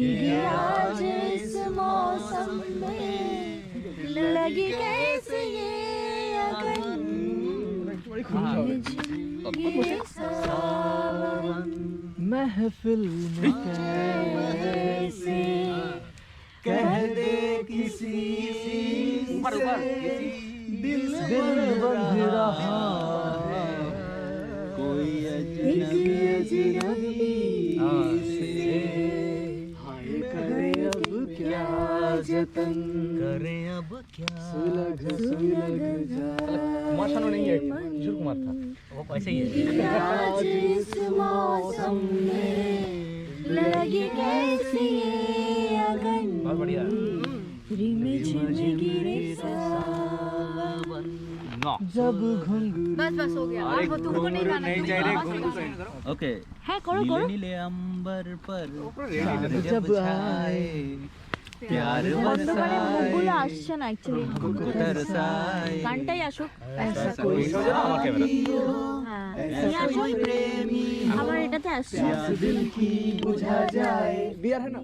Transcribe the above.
ये आज इस मौसम में लगी कैसे ये अगन ये सावन महफिल में कैसे कह दे किसी से दिल बंध रहा कोई अजनबी से हाय करे अब क्या जतन करे अब क्या सुलग जाए कुमार शानू नहीं है किशोर कुमार था वो ऐसे ही है आज इस मौसम में लगी कैसी ये अगन बहुत बढ़िया रिमझिम गिरे सावन जब घुंघरू बस हो गया अब तुमको नहीं गाना नहीं चाहिए ओके है करो नीले अंबर पर जब आए प्यार बरसाए গুলো আসছে না অ্যাকচুয়ালি तरसाए গানটাই আসুক ऐसा कोई হ্যাঁ प्रेमी আমার এটাতে আসছে दिल की बुझा जाए बियर है ना